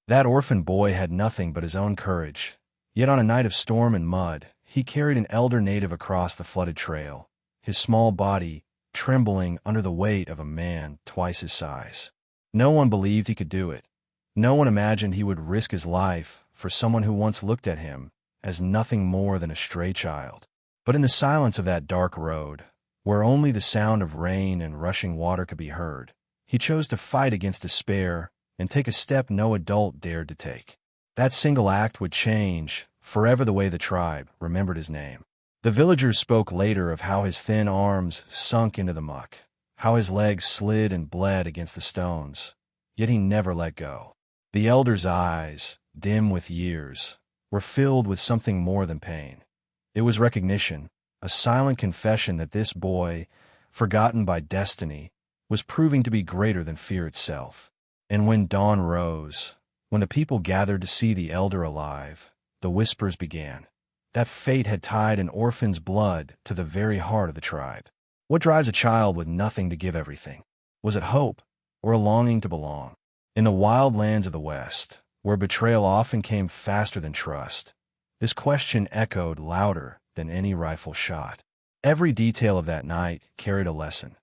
That orphan boy had nothing but his own courage. Yet on a night of storm and mud, he carried an elder native across the flooded trail, his small body trembling under the weight of a man twice his size. No one believed he could do it. No one imagined he would risk his life for someone who once looked at him as nothing more than a stray child. But in the silence of that dark road, where only the sound of rain and rushing water could be heard, he chose to fight against despair and take a step no adult dared to take. That single act would change forever the way the tribe remembered his name. The villagers spoke later of how his thin arms sunk into the muck, how his legs slid and bled against the stones, yet he never let go. The elder's eyes, dim with years, were filled with something more than pain. It was recognition, a silent confession that this boy, forgotten by destiny, was proving to be greater than fear itself. And when dawn rose, when the people gathered to see the elder alive, the whispers began. That fate had tied an orphan's blood to the very heart of the tribe. What drives a child with nothing to give everything? Was it hope, or a longing to belong? In the wild lands of the West, where betrayal often came faster than trust, this question echoed louder than any rifle shot. Every detail of that night carried a lesson.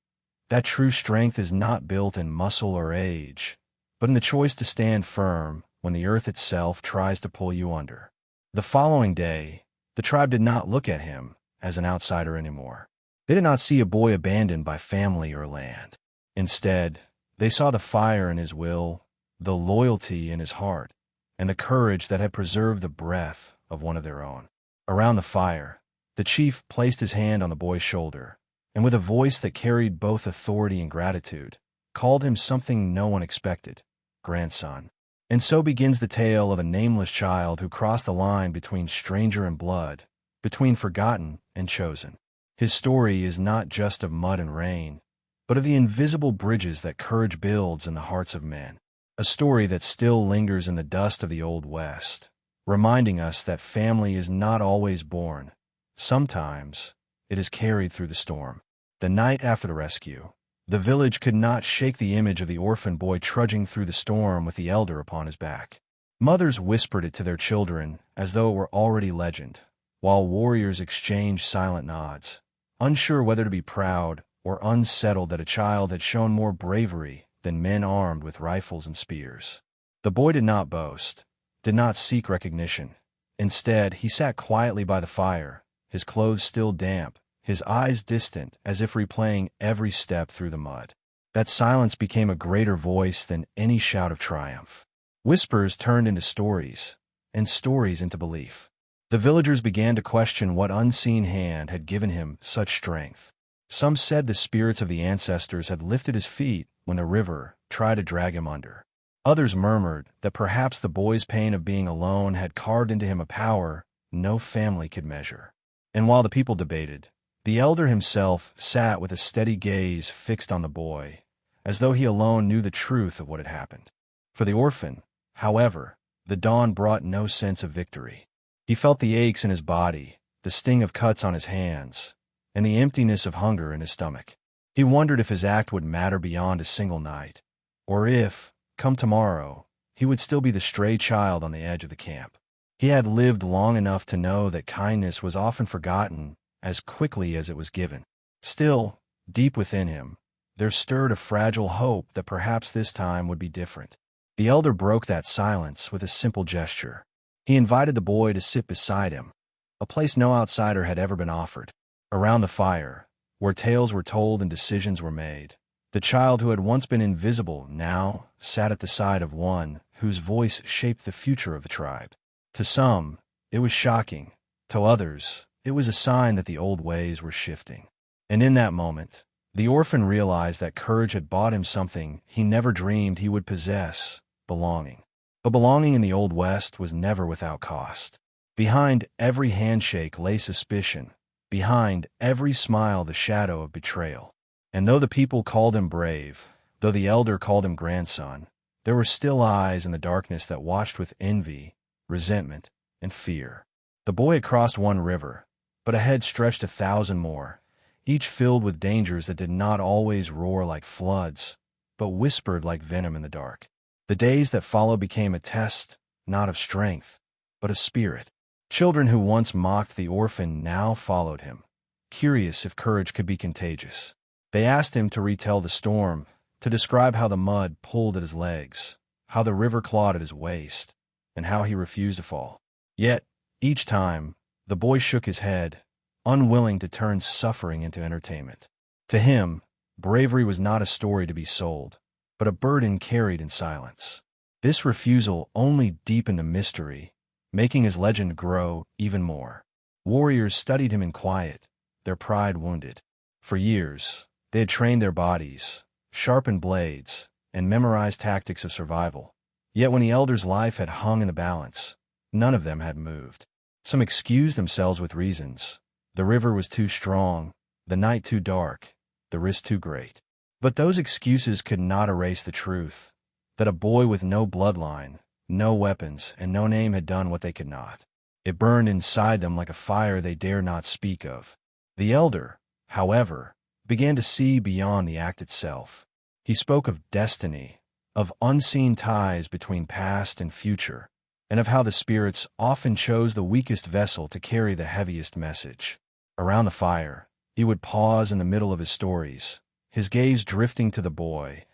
That true strength is not built in muscle or age, but in the choice to stand firm when the earth itself tries to pull you under. The following day, the tribe did not look at him as an outsider anymore. They did not see a boy abandoned by family or land. Instead, they saw the fire in his will, the loyalty in his heart, and the courage that had preserved the breath of one of their own. Around the fire, the chief placed his hand on the boy's shoulder, and with a voice that carried both authority and gratitude, called him something no one expected, grandson. And so begins the tale of a nameless child who crossed the line between stranger and blood, between forgotten and chosen. His story is not just of mud and rain, but of the invisible bridges that courage builds in the hearts of men. A story that still lingers in the dust of the Old West, reminding us that family is not always born. Sometimes it is carried through the storm. The night after the rescue, the village could not shake the image of the orphan boy trudging through the storm with the elder upon his back. Mothers whispered it to their children as though it were already legend, while warriors exchanged silent nods, unsure whether to be proud or unsettled that a child had shown more bravery than men armed with rifles and spears. The boy did not boast, did not seek recognition. Instead, he sat quietly by the fire, his clothes still damp, his eyes distant as if replaying every step through the mud. That silence became a greater voice than any shout of triumph. Whispers turned into stories, and stories into belief. The villagers began to question what unseen hand had given him such strength. Some said the spirits of the ancestors had lifted his feet when the river tried to drag him under. Others murmured that perhaps the boy's pain of being alone had carved into him a power no family could measure. And while the people debated, the elder himself sat with a steady gaze fixed on the boy, as though he alone knew the truth of what had happened. For the orphan, however, the dawn brought no sense of victory. He felt the aches in his body, the sting of cuts on his hands, and the emptiness of hunger in his stomach. He wondered if his act would matter beyond a single night, or if, come tomorrow, he would still be the stray child on the edge of the camp. He had lived long enough to know that kindness was often forgotten as quickly as it was given. Still, deep within him, there stirred a fragile hope that perhaps this time would be different. The elder broke that silence with a simple gesture. He invited the boy to sit beside him, a place no outsider had ever been offered. Around the fire, where tales were told and decisions were made, the child who had once been invisible now sat at the side of one whose voice shaped the future of the tribe. To some, it was shocking. To others, it was a sign that the old ways were shifting. And in that moment, the orphan realized that courage had bought him something he never dreamed he would possess, belonging. But belonging in the Old West was never without cost. Behind every handshake lay suspicion, behind every smile the shadow of betrayal. And though the people called him brave, though the elder called him grandson, there were still eyes in the darkness that watched with envy, resentment, and fear. The boy had crossed one river, but ahead stretched 1,000 more, each filled with dangers that did not always roar like floods, but whispered like venom in the dark. The days that followed became a test, not of strength, but of spirit. Children who once mocked the orphan now followed him, curious if courage could be contagious. They asked him to retell the storm, to describe how the mud pulled at his legs, how the river clawed at his waist, and how he refused to fall. Yet, each time, the boy shook his head, unwilling to turn suffering into entertainment. To him, bravery was not a story to be sold, but a burden carried in silence. This refusal only deepened the mystery, making his legend grow even more. Warriors studied him in quiet, their pride wounded. For years, they had trained their bodies, sharpened blades, and memorized tactics of survival. Yet when the elder's life had hung in the balance, none of them had moved. Some excused themselves with reasons. The river was too strong, the night too dark, the risk too great. But those excuses could not erase the truth, that a boy with no bloodline, no weapons, and no name had done what they could not. It burned inside them like a fire they dare not speak of. The elder, however, began to see beyond the act itself. He spoke of destiny, of unseen ties between past and future, and of how the spirits often chose the weakest vessel to carry the heaviest message. Around the fire, he would pause in the middle of his stories, his gaze drifting to the boy,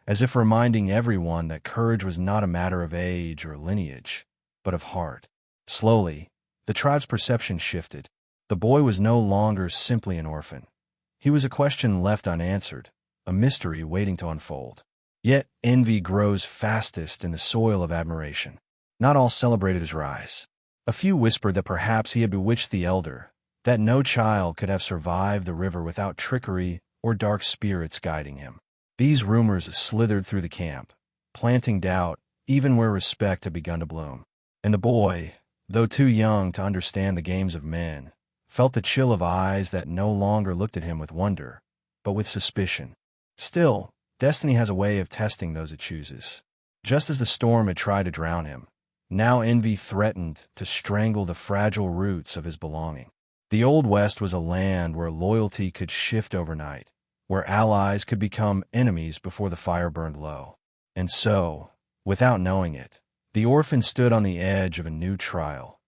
as if reminding everyone that courage was not a matter of age or lineage, but of heart. Slowly, the tribe's perception shifted. The boy was no longer simply an orphan. He was a question left unanswered, a mystery waiting to unfold. Yet envy grows fastest in the soil of admiration. Not all celebrated his rise. A few whispered that perhaps he had bewitched the elder, that no child could have survived the river without trickery or dark spirits guiding him. These rumors slithered through the camp, planting doubt even where respect had begun to bloom. And the boy, though too young to understand the games of men, felt the chill of eyes that no longer looked at him with wonder, but with suspicion. Still, destiny has a way of testing those it chooses. Just as the storm had tried to drown him, now envy threatened to strangle the fragile roots of his belonging. The Old West was a land where loyalty could shift overnight, where allies could become enemies before the fire burned low. And so, without knowing it, the orphan stood on the edge of a new trial,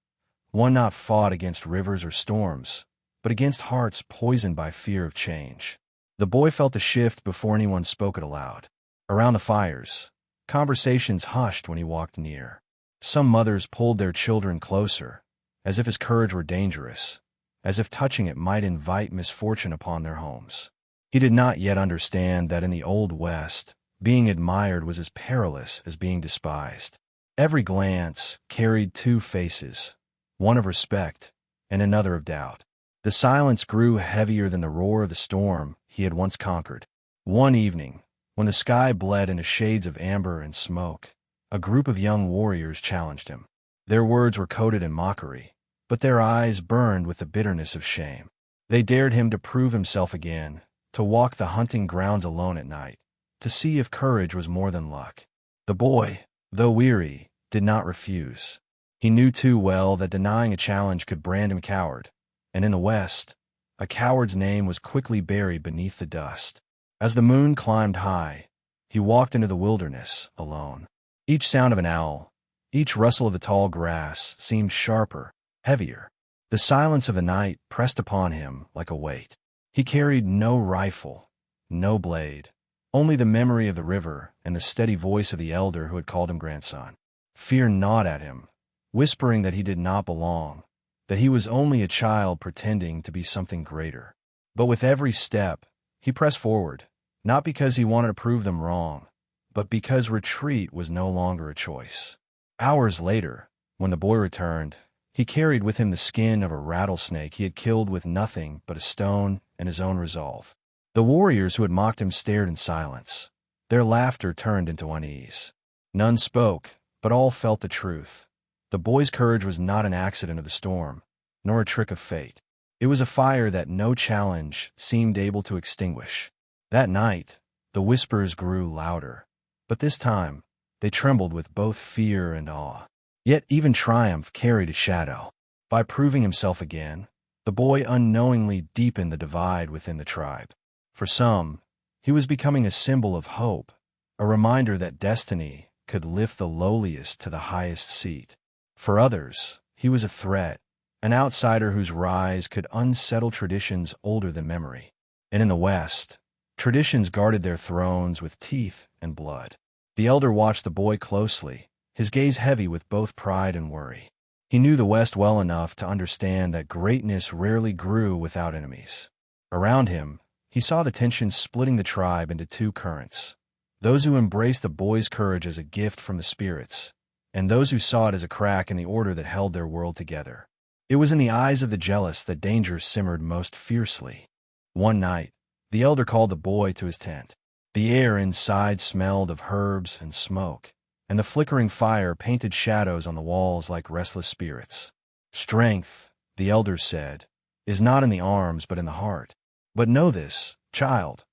one not fought against rivers or storms, but against hearts poisoned by fear of change. The boy felt the shift before anyone spoke it aloud. Around the fires, conversations hushed when he walked near. Some mothers pulled their children closer, as if his courage were dangerous, as if touching it might invite misfortune upon their homes. He did not yet understand that in the Old West, being admired was as perilous as being despised. Every glance carried two faces, one of respect and another of doubt. The silence grew heavier than the roar of the storm he had once conquered. One evening, when the sky bled into shades of amber and smoke, a group of young warriors challenged him. Their words were coated in mockery, but their eyes burned with the bitterness of shame. They dared him to prove himself again, to walk the hunting grounds alone at night, to see if courage was more than luck. The boy, though weary, did not refuse. He knew too well that denying a challenge could brand him coward, and in the West, a coward's name was quickly buried beneath the dust. As the moon climbed high, he walked into the wilderness alone. Each sound of an owl, each rustle of the tall grass seemed sharper, heavier. The silence of the night pressed upon him like a weight. He carried no rifle, no blade, only the memory of the river and the steady voice of the elder who had called him grandson. Fear gnawed at him, whispering that he did not belong, that he was only a child pretending to be something greater. But with every step, he pressed forward, not because he wanted to prove them wrong, but because retreat was no longer a choice. Hours later, when the boy returned, he carried with him the skin of a rattlesnake he had killed with nothing but a stone and his own resolve. The warriors who had mocked him stared in silence. Their laughter turned into unease. None spoke, but all felt the truth. The boy's courage was not an accident of the storm, nor a trick of fate. It was a fire that no challenge seemed able to extinguish. That night, the whispers grew louder, but this time, they trembled with both fear and awe. Yet even triumph carried a shadow. By proving himself again, the boy unknowingly deepened the divide within the tribe. For some, he was becoming a symbol of hope, a reminder that destiny, could lift the lowliest to the highest seat. For others, he was a threat, an outsider whose rise could unsettle traditions older than memory. And in the West, traditions guarded their thrones with teeth and blood. The elder watched the boy closely, his gaze heavy with both pride and worry. He knew the West well enough to understand that greatness rarely grew without enemies. Around him, he saw the tension splitting the tribe into two currents: those who embraced the boy's courage as a gift from the spirits, and those who saw it as a crack in the order that held their world together. It was in the eyes of the jealous that danger simmered most fiercely. One night, the elder called the boy to his tent. The air inside smelled of herbs and smoke, and the flickering fire painted shadows on the walls like restless spirits. "Strength," the elder said, "is not in the arms but in the heart. But know this, child,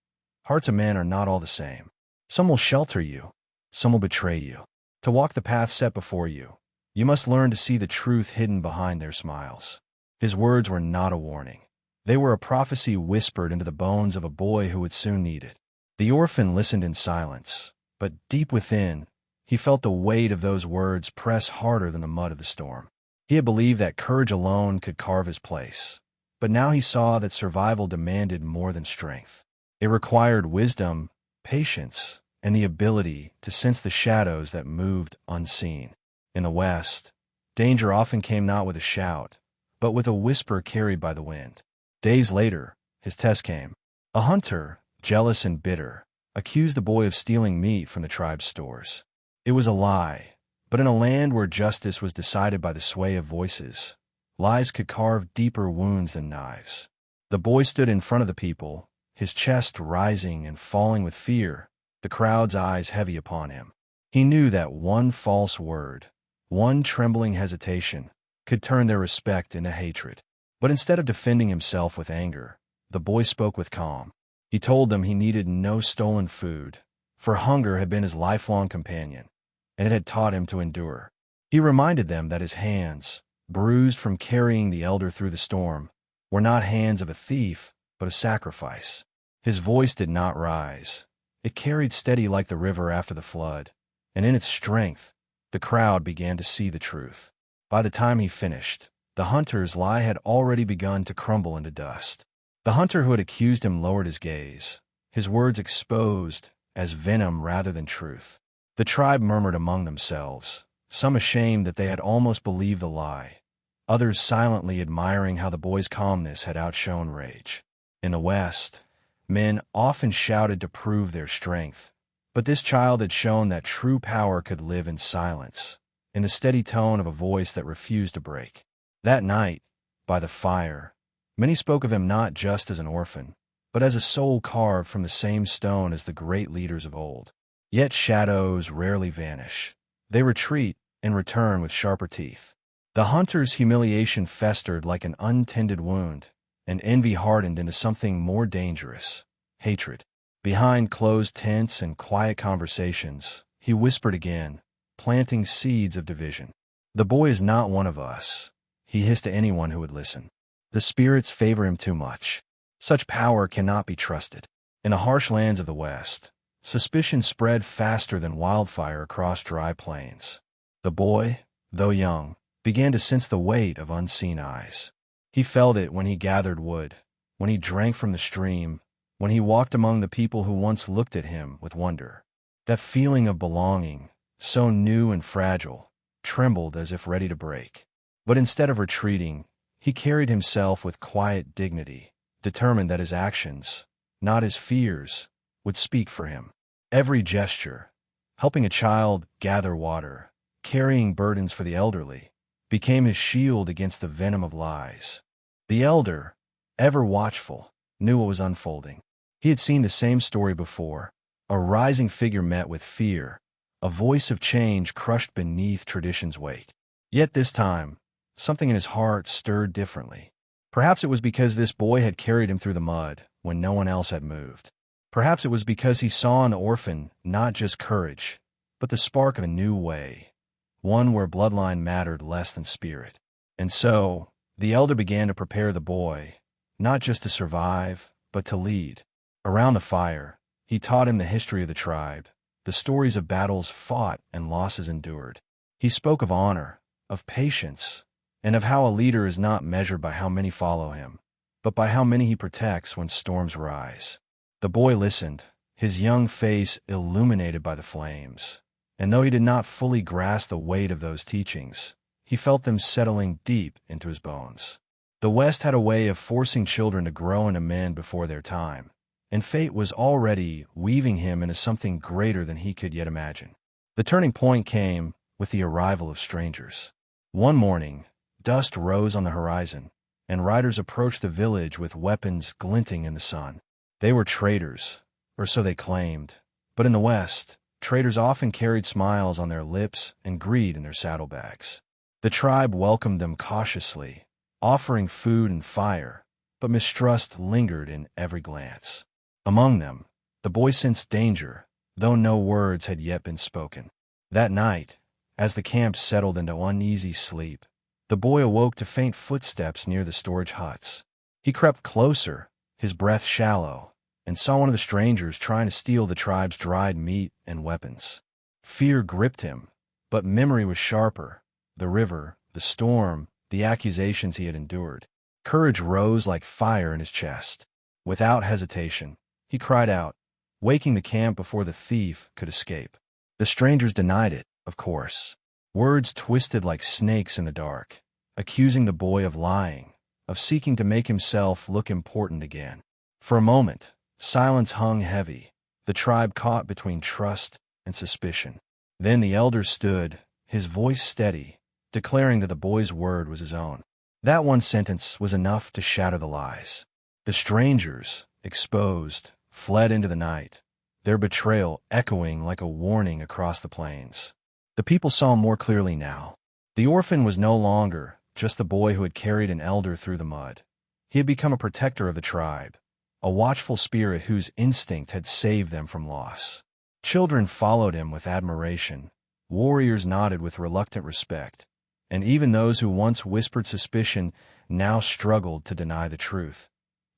hearts of men are not all the same. Some will shelter you, some will betray you. To walk the path set before you, you must learn to see the truth hidden behind their smiles." His words were not a warning. They were a prophecy whispered into the bones of a boy who would soon need it. The orphan listened in silence, but deep within, he felt the weight of those words press harder than the mud of the storm. He had believed that courage alone could carve his place, but now he saw that survival demanded more than strength. It required wisdom, patience, and the ability to sense the shadows that moved unseen. In the West, danger often came not with a shout, but with a whisper carried by the wind. Days later, his test came. A hunter, jealous and bitter, accused the boy of stealing meat from the tribe's stores. It was a lie, but in a land where justice was decided by the sway of voices, lies could carve deeper wounds than knives. The boy stood in front of the people, his chest rising and falling with fear, the crowd's eyes heavy upon him. He knew that one false word, one trembling hesitation, could turn their respect into hatred. But instead of defending himself with anger, the boy spoke with calm. He told them he needed no stolen food, for hunger had been his lifelong companion, and it had taught him to endure. He reminded them that his hands, bruised from carrying the elder through the storm, were not hands of a thief, but of sacrifice. His voice did not rise. It carried steady like the river after the flood, and in its strength, the crowd began to see the truth. By the time he finished, the hunter's lie had already begun to crumble into dust. The hunter who had accused him lowered his gaze, his words exposed as venom rather than truth. The tribe murmured among themselves, some ashamed that they had almost believed the lie, others silently admiring how the boy's calmness had outshone rage. In the West, men often shouted to prove their strength, but this child had shown that true power could live in silence, in the steady tone of a voice that refused to break. That night, by the fire, many spoke of him not just as an orphan, but as a soul carved from the same stone as the great leaders of old. Yet shadows rarely vanish. They retreat and return with sharper teeth. The hunter's humiliation festered like an untended wound, and envy hardened into something more dangerous: hatred. Behind closed tents and quiet conversations, he whispered again, planting seeds of division. "The boy is not one of us," he hissed to anyone who would listen. "The spirits favor him too much. Such power cannot be trusted." In the harsh lands of the West, suspicion spread faster than wildfire across dry plains. The boy, though young, began to sense the weight of unseen eyes. He felt it when he gathered wood, when he drank from the stream, when he walked among the people who once looked at him with wonder. That feeling of belonging, so new and fragile, trembled as if ready to break. But instead of retreating, he carried himself with quiet dignity, determined that his actions, not his fears, would speak for him. Every gesture, helping a child gather water, carrying burdens for the elderly, became his shield against the venom of lies. The elder, ever watchful, knew what was unfolding. He had seen the same story before: a rising figure met with fear, a voice of change crushed beneath tradition's weight. Yet this time, something in his heart stirred differently. Perhaps it was because this boy had carried him through the mud when no one else had moved. Perhaps it was because he saw in the orphan not just courage, but the spark of a new way, one where bloodline mattered less than spirit. And so, the elder began to prepare the boy, not just to survive, but to lead. Around the fire, he taught him the history of the tribe, the stories of battles fought and losses endured. He spoke of honor, of patience, and of how a leader is not measured by how many follow him, but by how many he protects when storms rise. The boy listened, his young face illuminated by the flames, and though he did not fully grasp the weight of those teachings, he felt them settling deep into his bones. The West had a way of forcing children to grow into men before their time, and fate was already weaving him into something greater than he could yet imagine. The turning point came with the arrival of strangers. One morning, dust rose on the horizon, and riders approached the village with weapons glinting in the sun. They were traders, or so they claimed, but in the West, traders often carried smiles on their lips and greed in their saddlebags. The tribe welcomed them cautiously, offering food and fire, but mistrust lingered in every glance. Among them, the boy sensed danger, though no words had yet been spoken. That night, as the camp settled into uneasy sleep, the boy awoke to faint footsteps near the storage huts. He crept closer, his breath shallow, and saw one of the strangers trying to steal the tribe's dried meat and weapons. Fear gripped him, but memory was sharper. The river, the storm, the accusations he had endured. Courage rose like fire in his chest. Without hesitation, he cried out, waking the camp before the thief could escape. The strangers denied it, of course. Words twisted like snakes in the dark, accusing the boy of lying, of seeking to make himself look important again. For a moment, silence hung heavy, the tribe caught between trust and suspicion. Then the elder stood, his voice steady, declaring that the boy's word was his own. That one sentence was enough to shatter the lies. The strangers, exposed, fled into the night, their betrayal echoing like a warning across the plains. The people saw more clearly now. The orphan was no longer just the boy who had carried an elder through the mud. He had become a protector of the tribe, a watchful spirit whose instinct had saved them from loss. Children followed him with admiration, warriors nodded with reluctant respect, and even those who once whispered suspicion now struggled to deny the truth.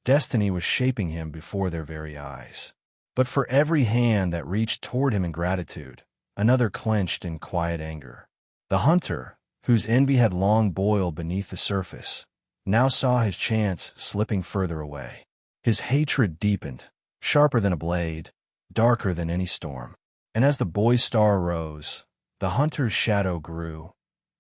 Destiny was shaping him before their very eyes. But for every hand that reached toward him in gratitude, another clenched in quiet anger. The hunter, whose envy had long boiled beneath the surface, now saw his chance slipping further away. His hatred deepened, sharper than a blade, darker than any storm. And as the boy's star rose, the hunter's shadow grew,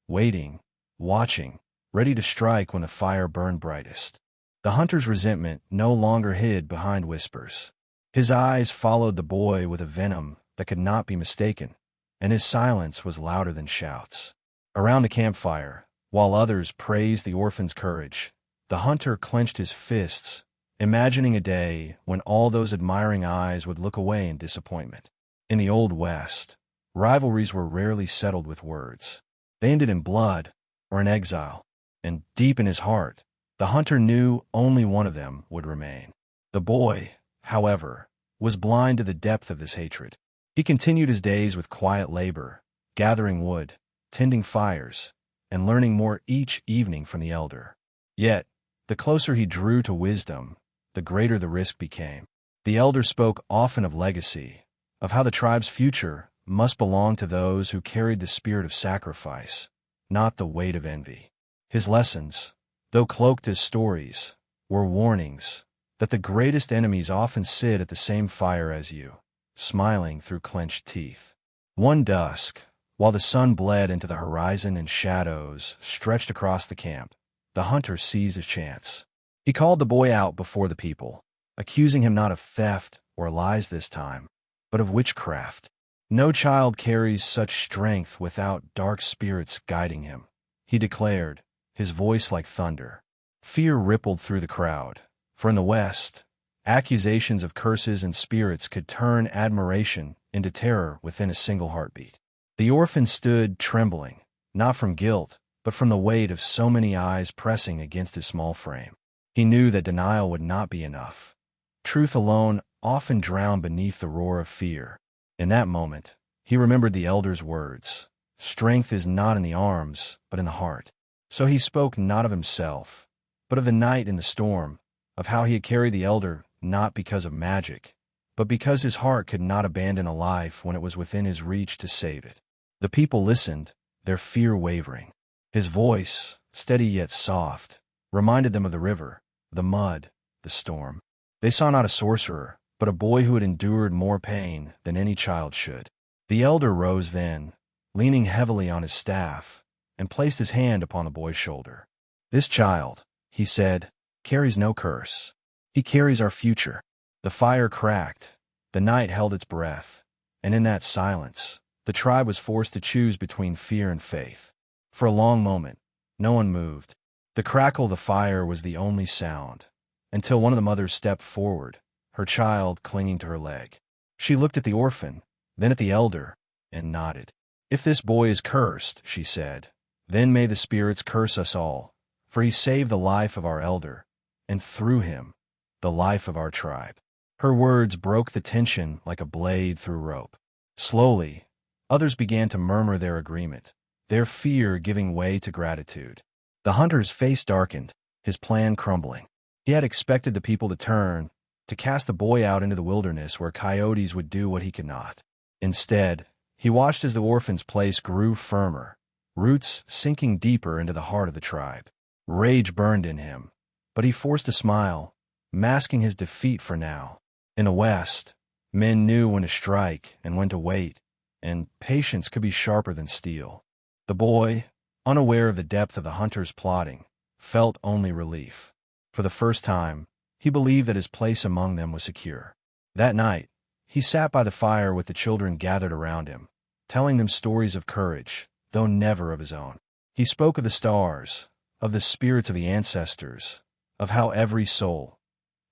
waiting, watching, ready to strike when the fire burned brightest. The hunter's resentment no longer hid behind whispers. His eyes followed the boy with a venom that could not be mistaken, and his silence was louder than shouts. Around the campfire, while others praised the orphan's courage, the hunter clenched his fists, imagining a day when all those admiring eyes would look away in disappointment. In the Old West, rivalries were rarely settled with words. They ended in blood or in exile, and deep in his heart, the hunter knew only one of them would remain. The boy, however, was blind to the depth of this hatred. He continued his days with quiet labor, gathering wood, tending fires, and learning more each evening from the elder. Yet, the closer he drew to wisdom, the greater the risk became. The elder spoke often of legacy, of how the tribe's future must belong to those who carried the spirit of sacrifice, not the weight of envy. His lessons, though cloaked as stories, were warnings that the greatest enemies often sit at the same fire as you, smiling through clenched teeth. One dusk, while the sun bled into the horizon and shadows stretched across the camp, the hunter seized his chance. He called the boy out before the people, accusing him not of theft or lies this time, but of witchcraft. No child carries such strength without dark spirits guiding him, he declared, his voice like thunder. Fear rippled through the crowd, for in the West, accusations of curses and spirits could turn admiration into terror within a single heartbeat. The orphan stood trembling, not from guilt, but from the weight of so many eyes pressing against his small frame. He knew that denial would not be enough. Truth alone often drowned beneath the roar of fear. In that moment, he remembered the elder's words, "Strength is not in the arms, but in the heart." So he spoke not of himself, but of the night in the storm, of how he had carried the elder not because of magic, but because his heart could not abandon a life when it was within his reach to save it. The people listened, their fear wavering. His voice, steady yet soft, reminded them of the river, the mud, the storm. They saw not a sorcerer, but a boy who had endured more pain than any child should. The elder rose then, leaning heavily on his staff, and placed his hand upon the boy's shoulder. "This child," he said, "carries no curse. He carries our future." The fire cracked, the night held its breath, and in that silence, the tribe was forced to choose between fear and faith. For a long moment, no one moved. The crackle of the fire was the only sound, until one of the mothers stepped forward, her child clinging to her leg. She looked at the orphan, then at the elder, and nodded. "If this boy is cursed," she said, "then may the spirits curse us all, for he saved the life of our elder, and through him, the life of our tribe." Her words broke the tension like a blade through rope. Slowly, others began to murmur their agreement, their fear giving way to gratitude. The hunter's face darkened, his plan crumbling. He had expected the people to turn, to cast the boy out into the wilderness where coyotes would do what he could not. Instead, he watched as the orphan's place grew firmer, roots sinking deeper into the heart of the tribe. Rage burned in him, but he forced a smile, masking his defeat for now. In the West, men knew when to strike and when to wait, and patience could be sharper than steel. The boy, unaware of the depth of the hunter's plotting, felt only relief. For the first time, he believed that his place among them was secure. That night, he sat by the fire with the children gathered around him, telling them stories of courage, though never of his own. He spoke of the stars, of the spirits of the ancestors, of how every soul,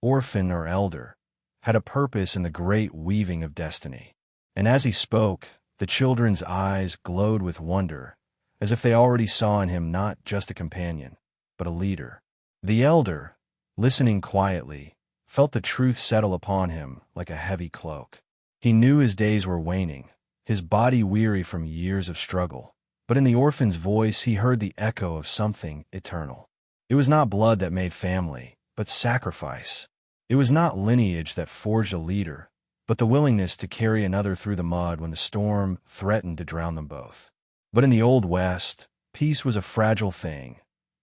orphan or elder, had a purpose in the great weaving of destiny. And as he spoke, the children's eyes glowed with wonder, as if they already saw in him not just a companion, but a leader. The elder, listening quietly, felt the truth settle upon him like a heavy cloak. He knew his days were waning, his body weary from years of struggle, but in the orphan's voice he heard the echo of something eternal. It was not blood that made family, but sacrifice. It was not lineage that forged a leader, but the willingness to carry another through the mud when the storm threatened to drown them both. But in the Old West, peace was a fragile thing,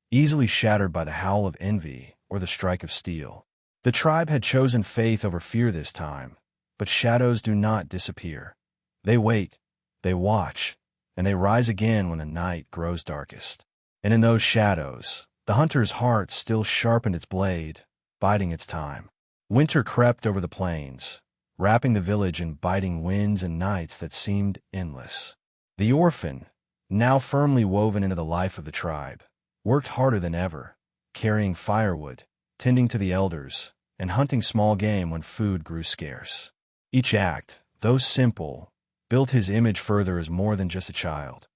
easily shattered by the howl of envy or the strike of steel. The tribe had chosen faith over fear this time, but shadows do not disappear. They wait, they watch, and they rise again when the night grows darkest. And in those shadows, the hunter's heart still sharpened its blade, biding its time. Winter crept over the plains, wrapping the village in biting winds and nights that seemed endless. The orphan, now firmly woven into the life of the tribe, worked harder than ever, carrying firewood, tending to the elders, and hunting small game when food grew scarce. Each act, though simple, built his image further as more than just a child.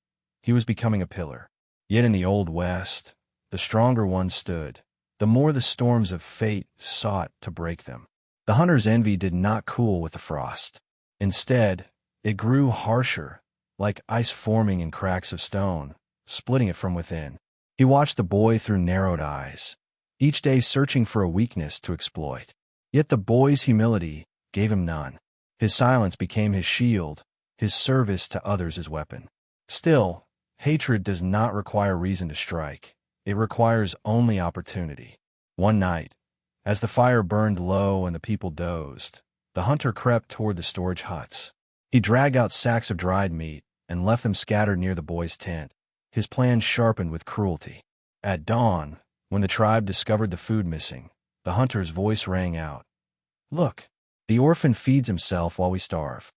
He was becoming a pillar. Yet in the Old West, the stronger one stood, the more the storms of fate sought to break them. The hunter's envy did not cool with the frost. Instead, it grew harsher, like ice forming in cracks of stone, splitting it from within. He watched the boy through narrowed eyes, each day searching for a weakness to exploit. Yet the boy's humility gave him none. His silence became his shield, his service to others his weapon. Still, hatred does not require reason to strike. It requires only opportunity. One night, as the fire burned low and the people dozed, the hunter crept toward the storage huts. He dragged out sacks of dried meat and left them scattered near the boy's tent, his plan sharpened with cruelty. At dawn, when the tribe discovered the food missing, the hunter's voice rang out. "Look, the orphan feeds himself while we starve."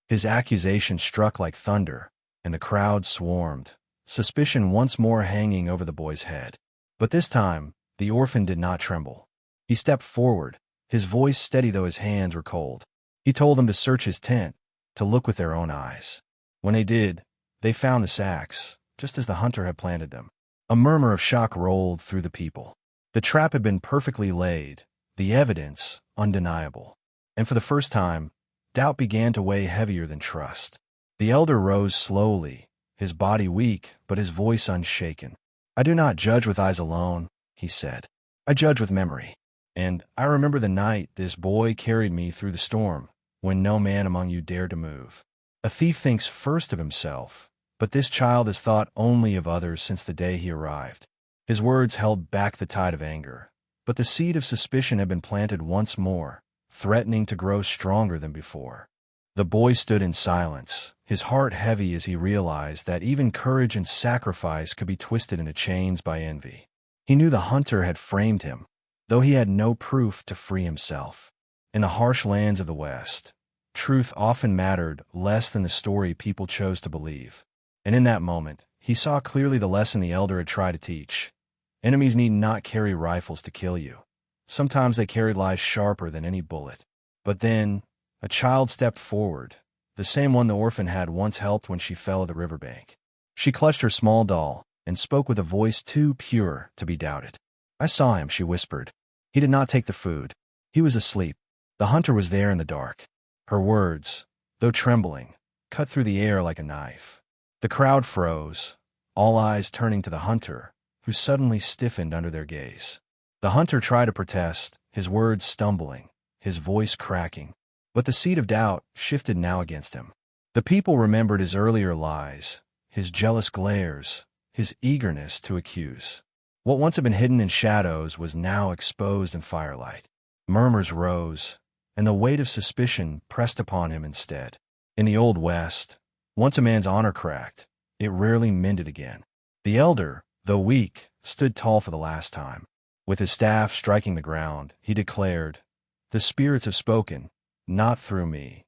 His accusation struck like thunder, and the crowd swarmed, suspicion once more hanging over the boy's head. But this time, the orphan did not tremble. He stepped forward, his voice steady though his hands were cold. He told them to search his tent, to look with their own eyes. When they did, they found the sacks, just as the hunter had planted them. A murmur of shock rolled through the people. The trap had been perfectly laid, the evidence undeniable. And for the first time, doubt began to weigh heavier than trust. The elder rose slowly, his body weak, but his voice unshaken. "I do not judge with eyes alone," he said. "I judge with memory. And I remember the night this boy carried me through the storm, when no man among you dared to move. A thief thinks first of himself, but this child has thought only of others since the day he arrived. His words held back the tide of anger, but the seed of suspicion had been planted once more, threatening to grow stronger than before. The boy stood in silence, his heart heavy as he realized that even courage and sacrifice could be twisted into chains by envy. He knew the hunter had framed him, though he had no proof to free himself. In the harsh lands of the West, truth often mattered less than the story people chose to believe. And in that moment, he saw clearly the lesson the elder had tried to teach. Enemies need not carry rifles to kill you. Sometimes they carry lies sharper than any bullet. But then, a child stepped forward, the same one the orphan had once helped when she fell at the riverbank. She clutched her small doll and spoke with a voice too pure to be doubted. "I saw him," she whispered. "He did not take the food. He was asleep. The hunter was there in the dark." Her words, though trembling, cut through the air like a knife. The crowd froze, all eyes turning to the hunter, who suddenly stiffened under their gaze. The hunter tried to protest, his words stumbling, his voice cracking. But the seed of doubt shifted now against him. The people remembered his earlier lies, his jealous glares, his eagerness to accuse. What once had been hidden in shadows was now exposed in firelight. Murmurs rose, and the weight of suspicion pressed upon him instead. In the Old West, once a man's honor cracked, it rarely mended again. The elder, though weak, stood tall for the last time. With his staff striking the ground, he declared, "The spirits have spoken, not through me,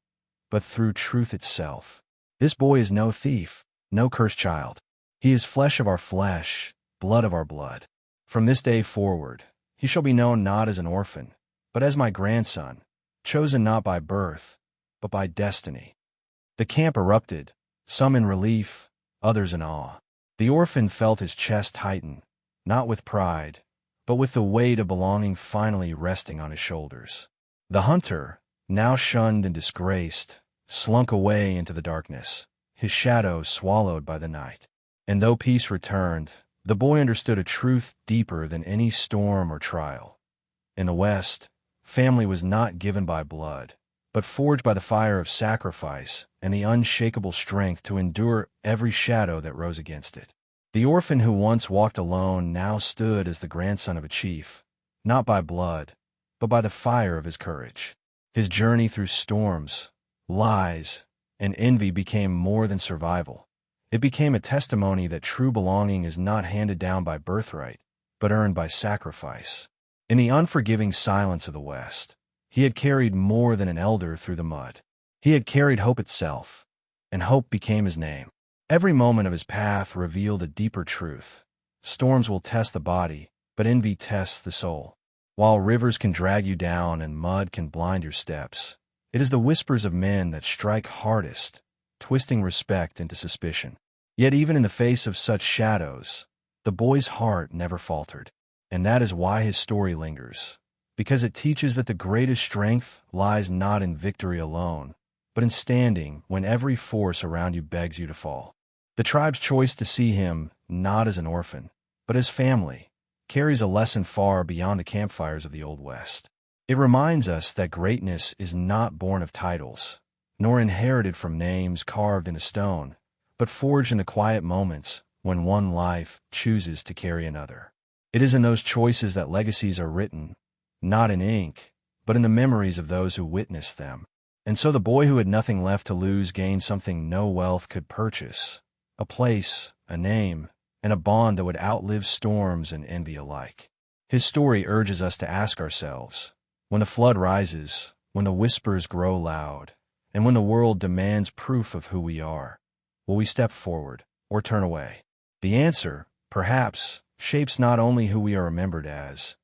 but through truth itself. This boy is no thief, no cursed child. He is flesh of our flesh, blood of our blood. From this day forward, he shall be known not as an orphan, but as my grandson, chosen not by birth, but by destiny." The camp erupted, some in relief, others in awe. The orphan felt his chest tighten, not with pride, but with the weight of belonging finally resting on his shoulders. The hunter, now shunned and disgraced, slunk away into the darkness, his shadow swallowed by the night. And though peace returned, the boy understood a truth deeper than any storm or trial. In the West, family was not given by blood, but forged by the fire of sacrifice and the unshakable strength to endure every shadow that rose against it. The orphan who once walked alone now stood as the grandson of a chief, not by blood, but by the fire of his courage. His journey through storms, lies, and envy became more than survival. It became a testimony that true belonging is not handed down by birthright, but earned by sacrifice. In the unforgiving silence of the West, he had carried more than an elder through the mud. He had carried hope itself, and hope became his name. Every moment of his path revealed a deeper truth. Storms will test the body, but envy tests the soul. While rivers can drag you down and mud can blind your steps, it is the whispers of men that strike hardest, twisting respect into suspicion. Yet even in the face of such shadows, the boy's heart never faltered. And that is why his story lingers, because it teaches that the greatest strength lies not in victory alone, but in standing when every force around you begs you to fall. The tribe's choice to see him not as an orphan, but as family, carries a lesson far beyond the campfires of the Old West. It reminds us that greatness is not born of titles, nor inherited from names carved in a stone, but forged in the quiet moments when one life chooses to carry another. It is in those choices that legacies are written, not in ink, but in the memories of those who witnessed them. And so the boy who had nothing left to lose gained something no wealth could purchase, a place, a name, and a bond that would outlive storms and envy alike. His story urges us to ask ourselves, when the flood rises, when the whispers grow loud, and when the world demands proof of who we are, will we step forward or turn away? The answer, perhaps, shapes not only who we are remembered as,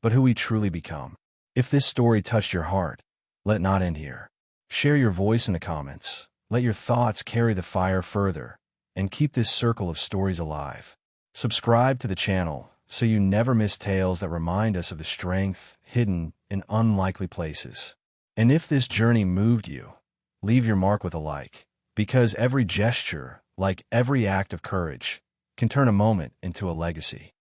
but who we truly become. If this story touched your heart, let it not end here. Share your voice in the comments, let your thoughts carry the fire further, and keep this circle of stories alive. Subscribe to the channel so you never miss tales that remind us of the strength hidden in unlikely places. And if this journey moved you, leave your mark with a like, because every gesture, like every act of courage, can turn a moment into a legacy.